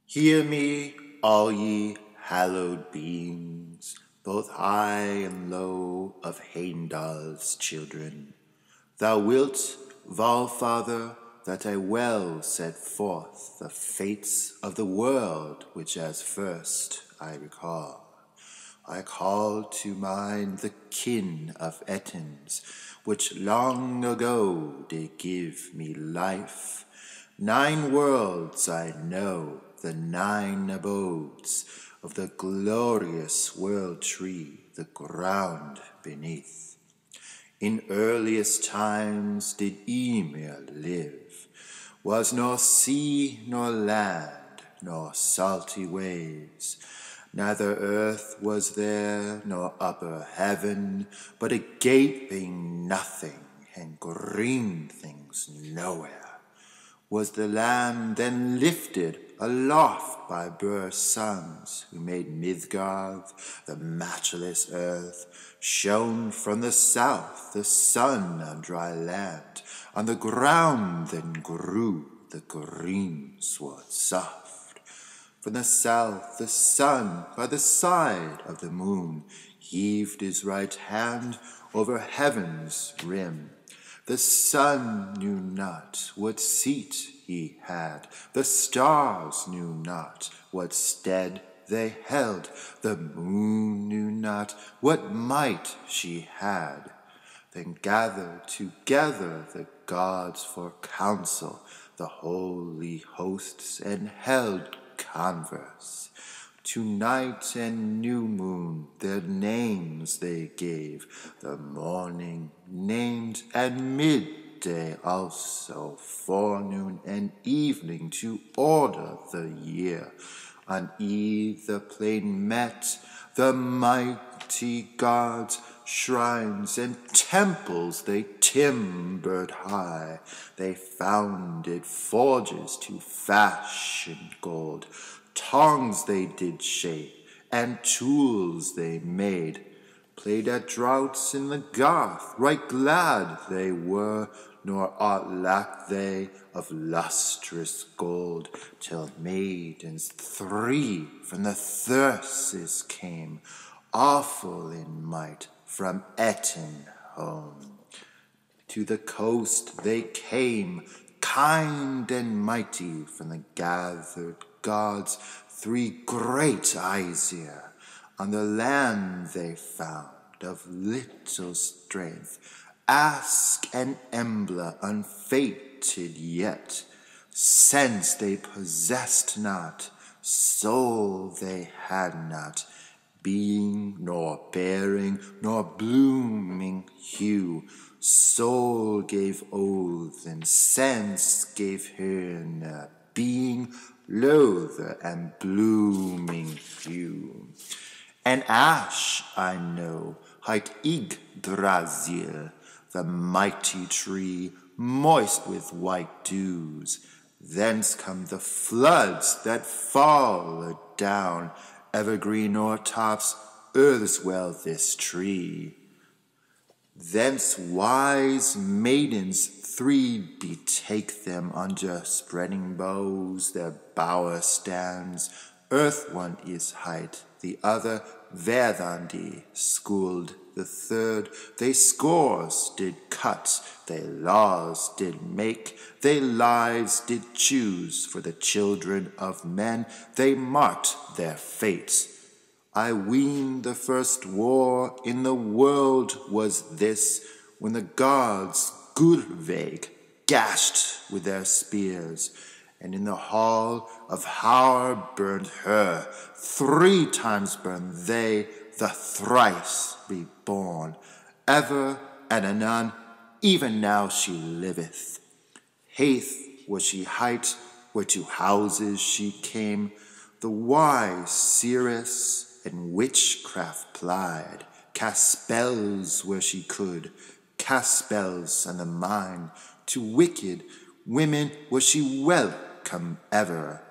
Hear me, all ye hallowed beings, both high and low of Heimdall's children. Thou wilt, Valfather, that I well set forth the fates of the world which as first I recall. I call to mind the kin of Ettins, which long ago did give me life. 9 worlds I know, the 9 abodes of the glorious world tree, the ground beneath. In earliest times did Ymir live, was nor sea nor land, nor salty waves. Neither earth was there, nor upper heaven, but a gaping nothing, and green things nowhere. Was the land then lifted aloft by Bur's sons, who made Midgard, the matchless earth, shone from the south the sun on dry land, on the ground then grew the greensward soft. From the south the sun by the side of the moon heaved his right hand over heaven's rim. The sun knew not what seat he had, the stars knew not what stead they held, the moon knew not what might she had. Then gathered together the gods for council, the holy hosts, and held converse. To night and new moon their names they gave, the morning named, and midday also, forenoon and evening, to order the year. On either plain met the mighty gods, shrines and temples they timbered high. They founded forges to fashion gold, tongues they did shape, and tools they made. Played at draughts in the garth, right glad they were, nor aught lacked they of lustrous gold, till maidens 3 from the Thyrses came, awful in might, from Ettin home. To the coast they came, kind and mighty, from the gathered gods, 3 great Aesir. On the land they found of little strength, Ask and Embla unfated yet. Sense they possessed not, soul they had not, being nor bearing nor blooming hue. Soul gave oath and sense gave her being, loather and blooming hue. An ash I know hight Yggdrasil, the mighty tree, moist with white dews. Thence come the floods that fall adown, evergreen o'ertops earth's well this tree. Thence wise maidens 3 betake them under spreading boughs, their bower stands. Earth one is hight, the other Verdandi schooled, the third they scores did cut, they laws did make, they lives did choose for the children of men, they marked their fates. I ween the first war in the world was this, when the gods Gulveig gashed with their spears, and in the hall of Haur burned her. 3 times burned they, the thrice reborn. Ever and anon, even now she liveth. Hath was she hight, where to houses she came, the wise Seeress and witchcraft plied, cast spells where she could, cast spells on the mind. To wicked women was she welcome ever.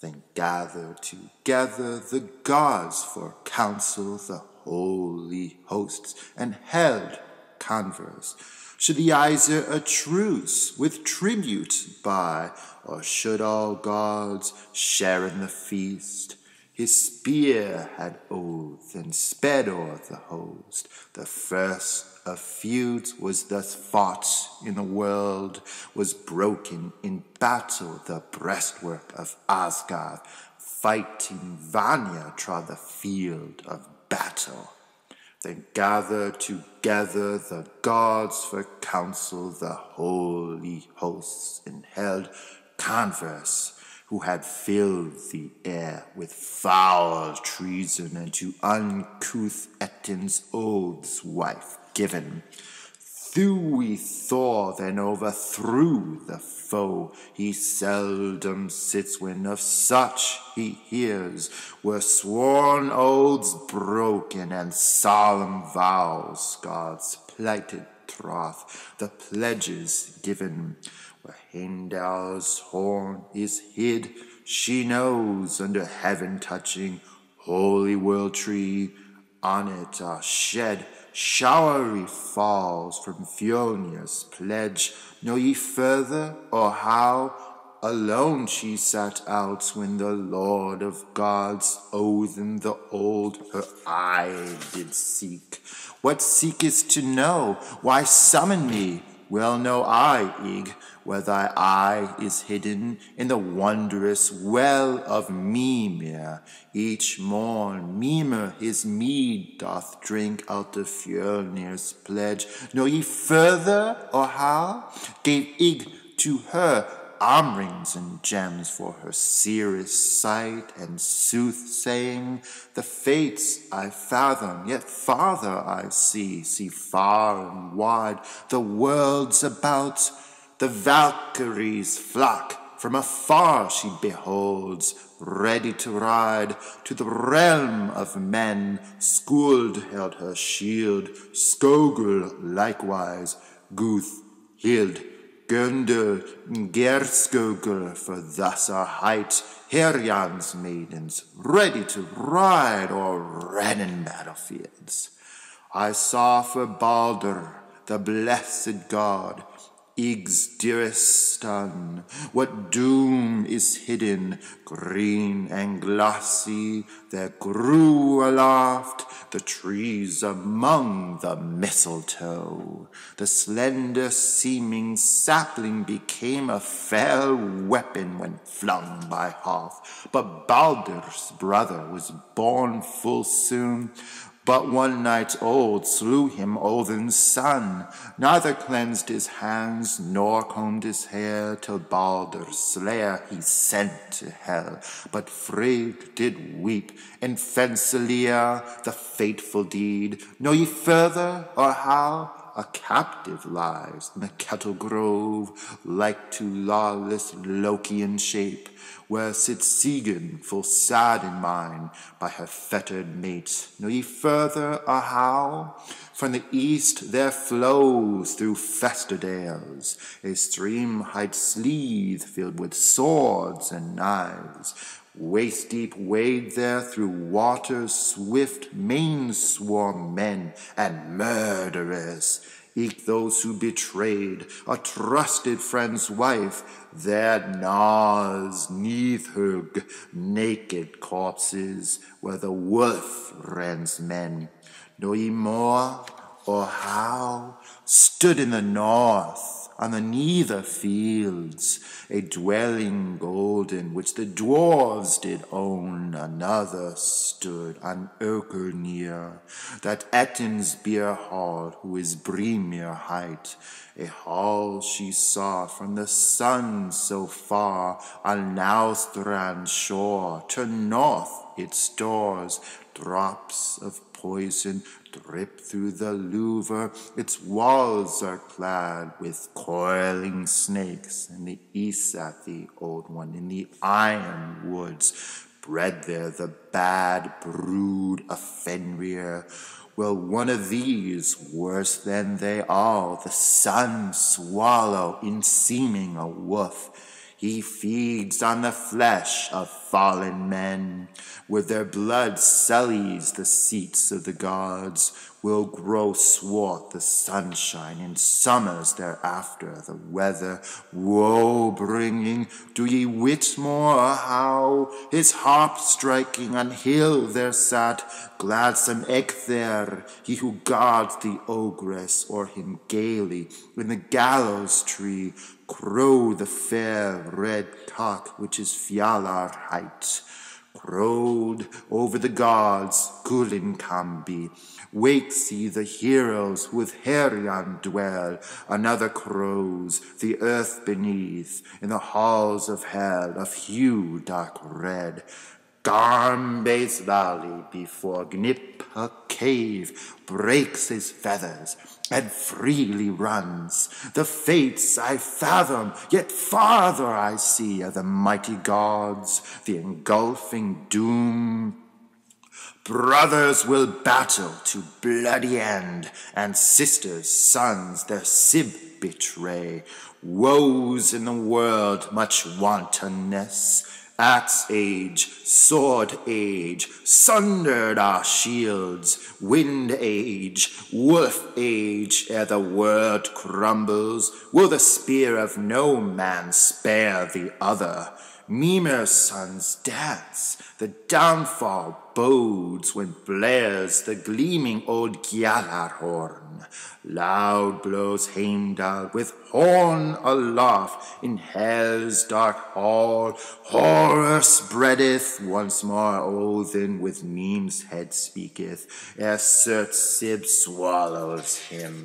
Then gathered together the gods for council, the holy hosts, and held converse. Should the Iser a truce with tribute buy, or should all gods share in the feast? His spear had oath and sped o'er the host. The first of feuds was thus fought in the world, was broken in battle the breastwork of Asgard. Fighting Vanya trod the field of battle. Then gathered together the gods for council, the holy hosts, and held converse, who had filled the air with foul treason, and to uncouth Ettin's oaths wife given. Thewy Thor then overthrew the foe. He seldom sits when of such he hears, were sworn oaths broken and solemn vows, gods plighted troth, the pledges given. Where Heimdall's horn is hid, she knows, under heaven-touching holy world tree. On it are shed showery falls from Fjolnir's pledge. Know ye further, or how? Alone she sat out when the Lord of gods, Odin the old, her eye did seek. What seekest to know? Why summon me? Well know I, Ig, where thy eye is hidden in the wondrous well of Mimir. Each morn Mimir his mead doth drink out of Fjolnir's pledge. Know ye further, or how? Gave Ig to her arm rings and gems for her Seeress sight and soothsaying. The fates I fathom, yet farther I see far and wide the worlds about. The Valkyries flock, from afar she beholds, ready to ride to the realm of men. Skuld held her shield, Skogul likewise, Guth, Hild, Göndel, Gerskogul, for thus are hight Herjan's maidens, ready to ride o'er Renin battlefields. I saw for Balder, the blessed god, Ig's dearest son, what doom is hidden, green and glossy, there grew aloft the trees among the mistletoe. The slender seeming sapling became a fell weapon when flung by Hoth. But Baldur's brother was born full soon, but one night old slew him Odin's son. Neither cleansed his hands nor combed his hair, till Baldur's slayer he sent to hell. But Frigg did weep in Fensalia the fateful deed. Know ye further, or how? A captive lies in the Kettle Grove, like to lawless Loki in shape, where sits Sigyn full sad in mind by her fettered mates. Know ye further, or how? From the east there flows through Festerdales a stream hight Sleeth, filled with swords and knives. Waist-deep wade there through waters swift, main-sworn men and murderers. Eke those who betrayed a trusted friend's wife, there gnaws neath-hug naked corpses, where the wolf rends men. Know ye more, or how? Stood in the north, on the nether fields, a dwelling golden, which the dwarves did own. Another stood on Ökernir, that Ettin's beer hall, who is Brimir hight. A hall she saw from the sun so far, on Naustrand shore. Turn north its doors, drops of poison drip through the louver. Its walls are clad with coiling snakes, and the Isath, the old one, in the iron woods, bred there the bad brood of Fenrir. Well, one of these, worse than they all, the sun swallow, in seeming a wolf. He feeds on the flesh of fallen men. With their blood sullies the seats of the gods, will grow swart the sunshine in summers thereafter, the weather woe-bringing. Do ye wit more how his harp striking on hill there sat, gladsome Ecgtheir, he who guards the ogress, or him gaily in the gallows tree crow the fair red cock which is Fjalar height. Crowed over the gods, Gullincambi, wakes he the heroes who with Herion dwell. Another crows the earth beneath, in the halls of hell, of hue dark red. Garmba's valley before Gnippa cave breaks his feathers and freely runs. The fates I fathom, yet farther I see of the mighty gods, the engulfing doom. Brothers will battle to bloody end, and sisters, sons their sib betray. Woes in the world, much wantonness. Axe age, sword age, sundered our shields, wind age, wolf age, ere the world crumbles, will the spear of no man spare the other. Mimir's sons dance, the downfall bodes when blares the gleaming old Gjallar horn. Loud blows Heimdall with horn aloft in hell's dark hall. Horror spreadeth, once more Odin with Mime's head speaketh, ere Surt Sib swallows him.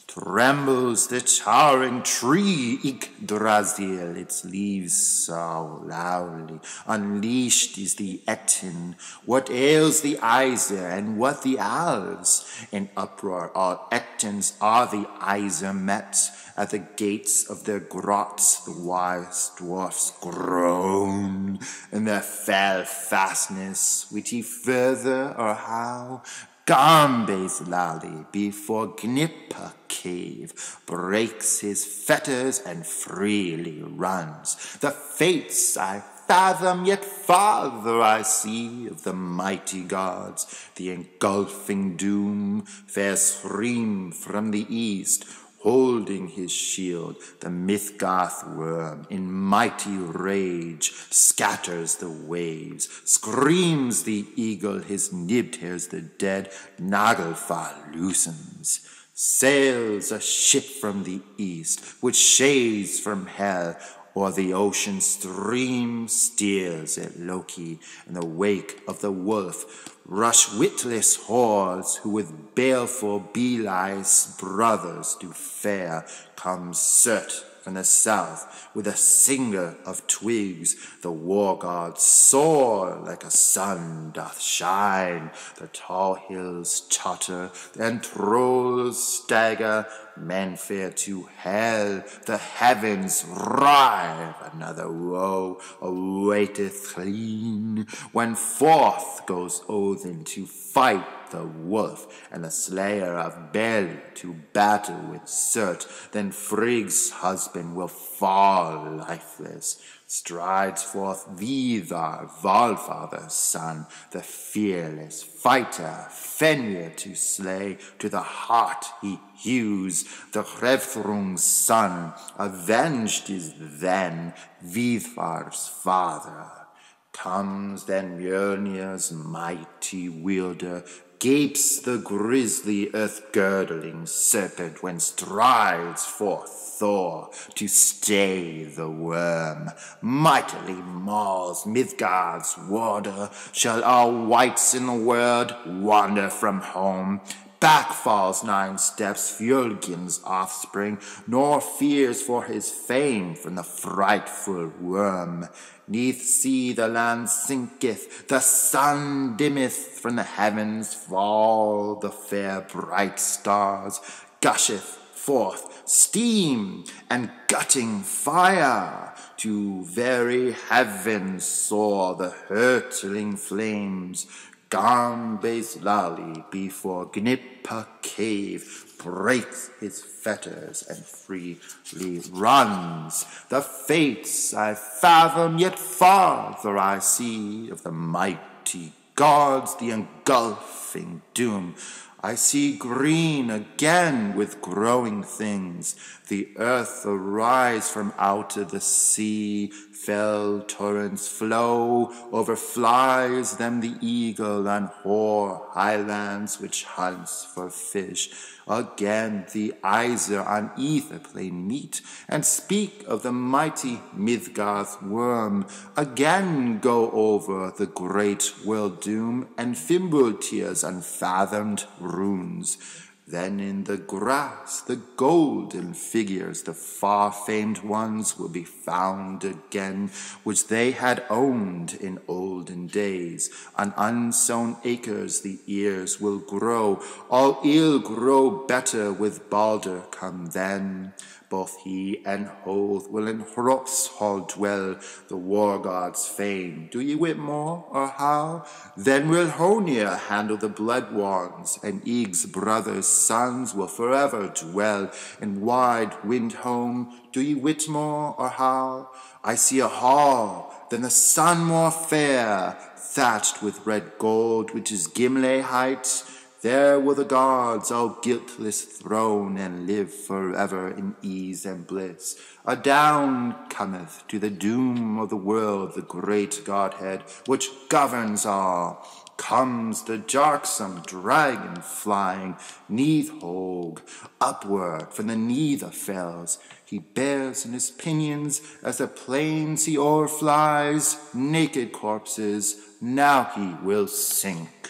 Trembles the towering tree, Yggdrasil, its leaves sough loudly. Unleashed is the Ettin. What ails the Aesir, and what the Alves? In uproar all Ettins are the Aesir met. At the gates of their grots the wise dwarfs groan. In their fell fastness, wit ye further or how? Garmba's lally before Gnippa cave breaks his fetters and freely runs. The fates I fathom, yet farther I see of the mighty gods. The engulfing doom fares Thrym from the east, holding his shield. The Mythgarth worm in mighty rage scatters the waves. Screams the eagle, his nibbed hairs the dead Naglfar loosens. Sails a ship from the east, which shades from hell. O'er the ocean stream steers it Loki, in the wake of the wolf rush witless hordes, who with baleful Beli's brothers do fare. Comes Surt from the south with a singer of twigs. The war god soar like a sun doth shine. The tall hills totter and trolls stagger. Men fare to hell, the heavens writhe. Another woe awaiteth clean, when forth goes Odin to fight the wolf, and the slayer of Bel to battle with Surt. Then Frigg's husband will fall lifeless. Strides forth Vidar, Valfather's son, the fearless fighter, Fenrir to slay. To the heart he hews, the Hrefrung's son, avenged is then Vidvar's father. Comes then Mjolnir's mighty wielder, gapes the grisly earth-girdling serpent, when strides forth Thor to stay the worm. Mightily mauls Midgard's warder. Shall all wights in the world wander from home? Back falls 9 steps Fjölgin's offspring, nor fears for his fame from the frightful worm. Neath sea the land sinketh, the sun dimmeth, from the heavens fall the fair bright stars. Gusheth forth steam and gutting fire, to very heaven soar the hurtling flames. Garmba's lally before Gnippa cave breaks his fetters and freely runs. The fates I fathom, yet farther I see of the mighty gods, the engulfing doom. I see green again with growing things, the earth arise from out of the sea, fell torrents flow, overflies them the eagle on hoar highlands which hunts for fish. Again the Iser on ether plain meet, and speak of the mighty Midgard's worm. Again go over the great world doom, and Fimbultyr's unfathomed runes. Then in the grass the golden figures, the far-famed ones, will be found again, which they had owned in olden days. On unsown acres the ears will grow, all ill grow better with Balder come then. Both he and Hoth will in Hroth's hall dwell, the war god's fame. Do ye wit more, or how? Then will Honir handle the blood wands, and Yg's brothers' sons will forever dwell in wide wind home. Do ye wit more, or how? I see a hall, than the sun more fair, thatched with red gold, which is Gimle height. There will the gods all guiltless throne, and live forever in ease and bliss. Adown cometh to the doom of the world the great Godhead, which governs all. Comes the darksome dragon flying, Neathhog, upward from the Neither fells. He bears in his pinions, as the plains he o'erflies, naked corpses. Now he will sink.